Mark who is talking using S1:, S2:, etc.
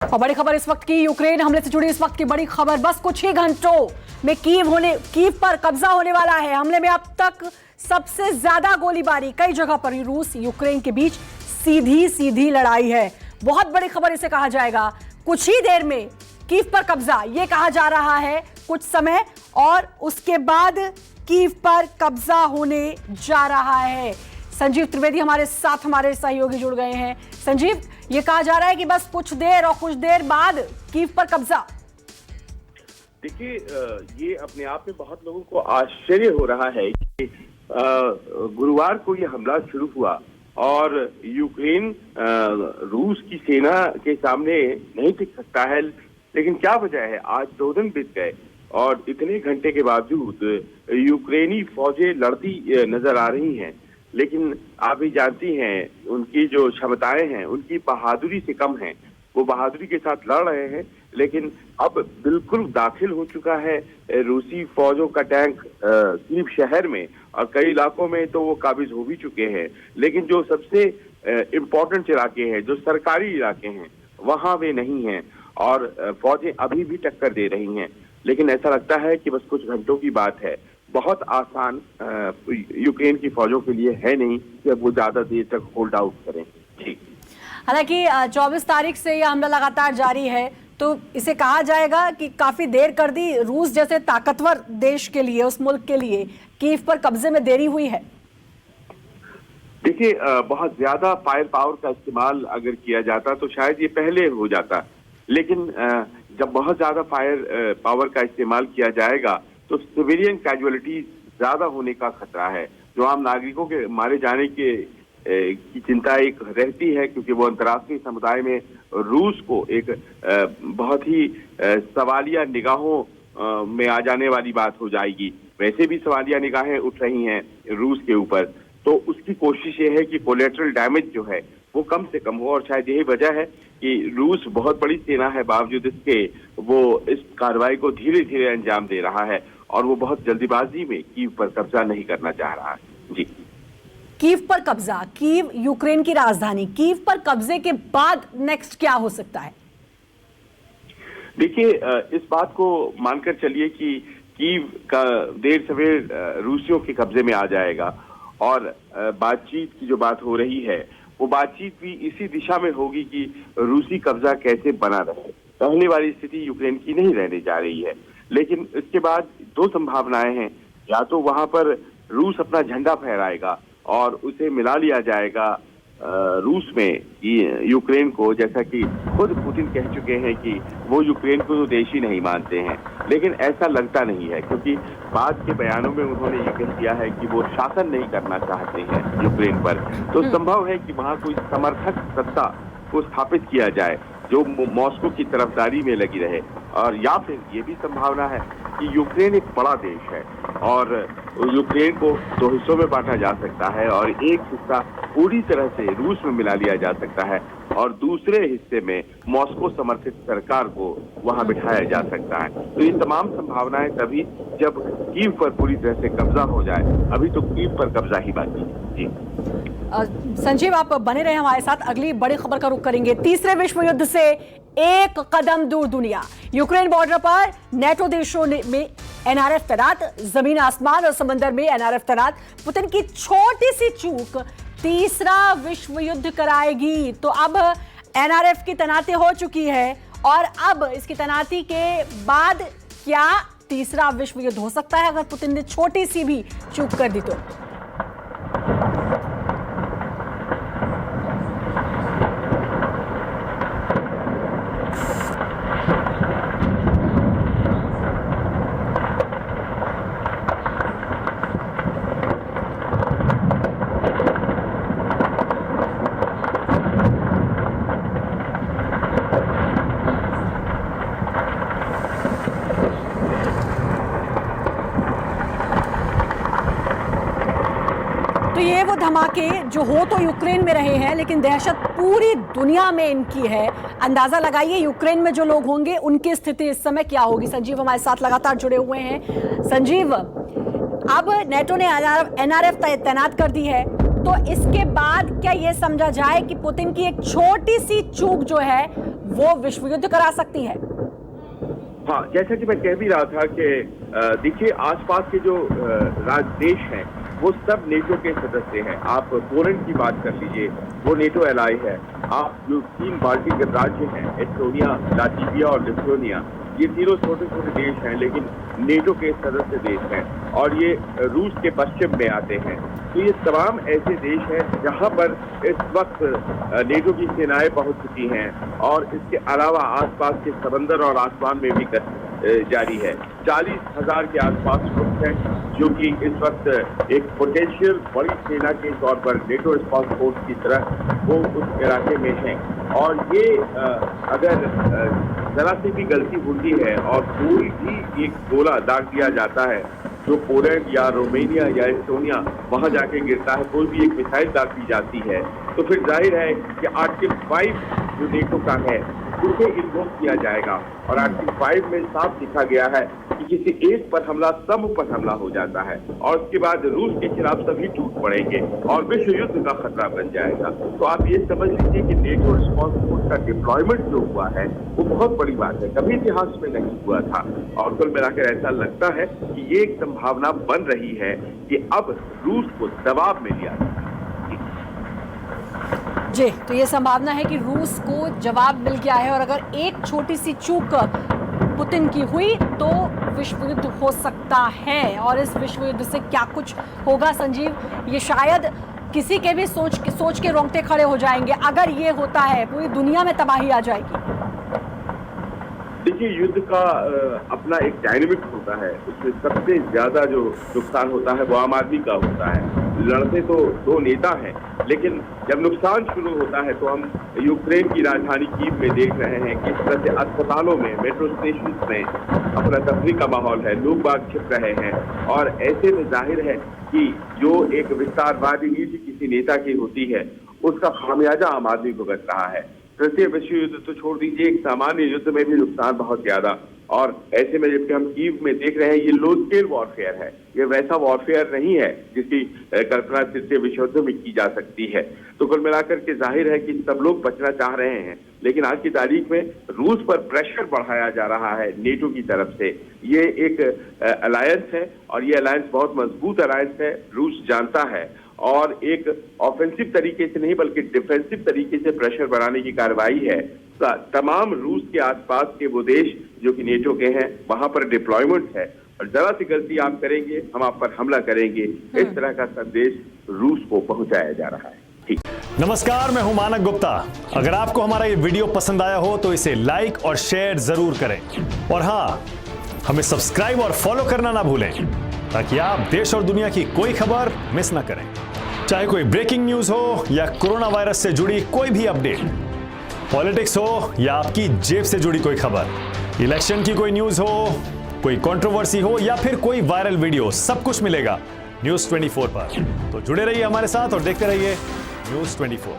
S1: और बड़ी खबर इस वक्त की, यूक्रेन हमले से जुड़ी इस वक्त की बड़ी खबर। बस कुछ ही घंटों में कीव पर कब्जा होने वाला है। हमले में अब तक सबसे ज्यादा गोलीबारी कई जगह पर रूस यूक्रेन के बीच सीधी लड़ाई है। बहुत बड़ी खबर इसे कहा जाएगा। कुछ ही देर में कीव पर कब्जा, यह कहा जा रहा है कुछ समय, और उसके बाद कीव पर कब्जा होने जा रहा है। संजीव त्रिवेदी हमारे साथ, हमारे सहयोगी जुड़ गए हैं। संजीव, ये कहा जा रहा है कि बस कुछ देर बाद कीव पर कब्जा।
S2: देखिए, ये अपने आप में बहुत लोगों को आश्चर्य हो रहा है कि गुरुवार को ये हमला शुरू हुआ और यूक्रेन रूस की सेना के सामने नहीं टिक सकता है। लेकिन क्या वजह है, आज 2 दिन बीत गए और इतने घंटे के बावजूद यूक्रेनी फौजें लड़ती नजर आ रही हैं। लेकिन आप भी जानती हैं, उनकी जो क्षमताएं हैं उनकी बहादुरी से कम हैं। वो बहादुरी के साथ लड़ रहे हैं, लेकिन अब बिल्कुल दाखिल हो चुका है रूसी फौजों का टैंक कीव शहर में, और कई इलाकों में तो वो काबिज हो भी चुके हैं। लेकिन जो सबसे इम्पोर्टेंट इलाके हैं, जो सरकारी इलाके हैं, वहां वे नहीं हैं और फौजें अभी भी टक्कर दे रही हैं। लेकिन ऐसा लगता है कि बस कुछ घंटों की बात है। बहुत आसान यूक्रेन की फौजों के लिए है नहीं कि वो ज्यादा देर तक होल्ड आउट करें। ठीक,
S1: हालांकि 24 तारीख से यह हमला लगातार जारी है, तो इसे कहा जाएगा कि काफी देर कर दी रूस जैसे ताकतवर देश के लिए, उस मुल्क के लिए कीव पर कब्जे में देरी हुई है।
S2: देखिए, बहुत ज्यादा फायर पावर का इस्तेमाल अगर किया जाता तो शायद ये पहले हो जाता। लेकिन जब बहुत ज्यादा फायर पावर का इस्तेमाल किया जाएगा तो सिविलियन कैजुअलिटी ज्यादा होने का खतरा है। जो आम नागरिकों के मारे जाने की चिंता एक रहती है, क्योंकि वो अंतर्राष्ट्रीय समुदाय में रूस को एक बहुत ही सवालिया निगाहों में आ जाने वाली बात हो जाएगी। वैसे भी सवालिया निगाहें उठ रही हैं रूस के ऊपर, तो उसकी कोशिश ये है कि कोलेटरल डैमेज जो है वो कम से कम हो। और शायद यही वजह है कि रूस बहुत बड़ी सेना है, बावजूद इसके वो इस कार्रवाई को धीरे धीरे अंजाम दे रहा है और वो बहुत जल्दीबाजी में कीव पर कब्जा नहीं करना चाह रहा है। जी,
S1: कीव पर कब्जा, कीव यूक्रेन की राजधानी, कीव पर कब्जे के बाद नेक्स्ट क्या हो सकता है?
S2: देखिए, इस बात को मानकर चलिए कि कीव का देर सवेर रूसियों के कब्जे में आ जाएगा और बातचीत की जो बात हो रही है वो बातचीत भी इसी दिशा में होगी कि रूसी कब्जा कैसे बना रहे। पहले वाली स्थिति यूक्रेन की नहीं रहने जा रही है। लेकिन इसके बाद 2 संभावनाएं हैं। या तो वहां पर रूस अपना झंडा फहराएगा और उसे मिला लिया जाएगा रूस में यूक्रेन को, जैसा कि खुद पुतिन कह चुके हैं कि वो यूक्रेन को तो देश ही नहीं मानते हैं। लेकिन ऐसा लगता नहीं है, क्योंकि बाद के बयानों में उन्होंने ये कह दिया है कि वो शासन नहीं करना चाहते हैं यूक्रेन पर। तो संभव है कि वहां कोई समर्थक सत्ता को स्थापित किया जाए जो मॉस्को की तरफदारी में लगी रहे। और या फिर ये भी संभावना है कि यूक्रेन एक बड़ा देश है और यूक्रेन को 2 हिस्सों में बांटा जा सकता है और एक हिस्सा पूरी तरह से रूस में मिला लिया जा सकता है और दूसरे हिस्से में मॉस्को समर्थित सरकार को वहां बिठाया जा सकता है। तो ये तमाम संभावनाएं तभी जब कीव पर पूरी तरह से कब्जा हो जाए। अभी तो कीव पर कब्जा ही बाकी है। जी,
S1: संजीव, आप बने रहे हमारे साथ। अगली बड़ी खबर का रुख करेंगे। तीसरे विश्व युद्ध से एक कदम दूर दुनिया। यूक्रेन बॉर्डर पर नेटो देशों में एनआरएफ तैनात, जमीन आसमान और समंदर में एनआरएफ तैनात। पुतिन की छोटी सी चूक तीसरा विश्व युद्ध कराएगी। तो अब एनआरएफ की तैनाती हो चुकी है और अब इसकी तैनाती के बाद क्या तीसरा विश्व युद्ध हो सकता है अगर पुतिन ने छोटी सी भी चूक कर दी तो? तो ये वो धमाके जो हो तो यूक्रेन में रहे हैं, लेकिन दहशत पूरी दुनिया में इनकी है। अंदाजा लगाइए यूक्रेन में जो लोग होंगे उनकी स्थिति इस समय क्या होगी। संजीव हमारे साथ लगातार जुड़े हुए हैं। संजीव, अब नेटो ने एनआरएफ तैनात कर दी है, तो इसके बाद क्या यह समझा जाए कि पुतिन की एक छोटी सी चूक जो है वो विश्व युद्ध करा सकती है?
S2: हाँ, जैसा कि मैं कह भी रहा था कि देखिए आसपास के जो देश हैं वो सब नेटो के सदस्य हैं। आप पोलैंड की बात कर लीजिए, वो नेटो एलाई है। आप जो 3 बाल्टिक राज्य हैं, एस्टोनिया, लाटविया और लिथुआनिया, ये तीनों छोटे छोटे देश हैं लेकिन नेटो के सदस्य देश हैं और ये रूस के पश्चिम में आते हैं। तो ये तमाम ऐसे देश हैं जहां पर इस वक्त नेटो की सेनाएं पहुंच चुकी हैं और इसके अलावा आसपास के समंदर और आसमान में भी जारी है। 40,000 के आसपास ट्रुप्स हैं जो कि इस वक्त एक पोटेंशियल बड़ी सेना के तौर पर नेटो रिस्पॉन्स फोर्स की तरह वो उस इलाके में हैं। और ये अगर जरा सी भी गलती होती है और कोई भी एक गोला दाग दिया जाता है जो पोलैंड या रोमेनिया या एस्टोनिया वहां जाके गिरता है, कोई भी एक मिसाइल दाग दी जाती है, तो फिर जाहिर है कि आर्टिकल 5 जो नेटो का है उसे इन्वोक किया जाएगा। और आर्टिकल 5 में साफ लिखा गया है कि किसी एक पर हमला सब पर हमला हो जाता है और उसके बाद रूस के खिलाफ सभी टूट पड़ेंगे और विश्व युद्ध का खतरा बन जाएगा। तो आप ये समझ लीजिए कि नेटो रिस्पॉन्स फोर्स का डिप्लॉयमेंट जो हुआ है वो बहुत बड़ी बात है, कभी इतिहास में नहीं हुआ था। और कुल मिलाकर ऐसा लगता है कि ये एक संभावना बन रही है कि अब रूस को दबाव में लिया जाए।
S1: जी, तो ये संभावना है कि रूस को जवाब मिल गया है और अगर एक छोटी सी चूक पुतिन की हुई तो विश्व युद्ध हो सकता है। और इस विश्व युद्ध से क्या कुछ होगा संजीव, ये शायद किसी के भी सोच के रोंगटे खड़े हो जाएंगे। अगर ये होता है पूरी दुनिया में तबाही आ जाएगी।
S2: देखिए, युद्ध का अपना एक डायनेमिक्स होता है, उसमें सबसे ज्यादा जो नुकसान होता है वो आम आदमी का होता है। लड़ते तो 2 नेता हैं, लेकिन जब नुकसान शुरू होता है तो हम यूक्रेन की राजधानी कीव में देख रहे हैं किस तरह से अस्पतालों में, मेट्रो स्टेशन में अपना तफरीह का माहौल है, लोग बाग छिप रहे हैं। और ऐसे में जाहिर है कि जो एक विस्तारवादी नीति किसी नेता की होती है उसका खामियाजा आम आदमी भुगत रहा है। तृतीय विश्व युद्ध तो छोड़ दीजिए, एक सामान्य युद्ध में भी नुकसान बहुत ज्यादा। और ऐसे में जबकि हम कीव में देख रहे हैं ये लो स्केल वॉरफेयर है, ये वैसा वॉरफेयर नहीं है जिसकी कल्पना तृतीय विश्व युद्ध में की जा सकती है। तो कुल मिलाकर के जाहिर है कि सब लोग बचना चाह रहे हैं, लेकिन आज की तारीख में रूस पर प्रेशर बढ़ाया जा रहा है नेटो की तरफ से। ये एक अलायंस है और ये अलायंस बहुत मजबूत अलायंस है, रूस जानता है। और एक ऑफेंसिव तरीके से नहीं बल्कि डिफेंसिव तरीके से प्रेशर बढ़ाने की कार्रवाई है। तमाम रूस के आसपास के वो देश जो कि नेटो के हैं वहां पर डिप्लॉयमेंट है और जरा सी गलती आप करेंगे हम आप पर हमला करेंगे, इस तरह का संदेश रूस को पहुंचाया जा रहा है। ठीक,
S3: नमस्कार, मैं हूं मानक गुप्ता। अगर आपको हमारा ये वीडियो पसंद आया हो तो इसे लाइक और शेयर जरूर करें और हाँ, हमें सब्सक्राइब और फॉलो करना ना भूलें ताकि आप देश और दुनिया की कोई खबर मिस ना करें। चाहे कोई ब्रेकिंग न्यूज हो या कोरोना वायरस से जुड़ी कोई भी अपडेट, पॉलिटिक्स हो या आपकी जेब से जुड़ी कोई खबर, इलेक्शन की कोई न्यूज हो, कोई कंट्रोवर्सी हो या फिर कोई वायरल वीडियो, सब कुछ मिलेगा न्यूज़ 24 पर। तो जुड़े रहिए हमारे साथ और देखते रहिए न्यूज़ 24।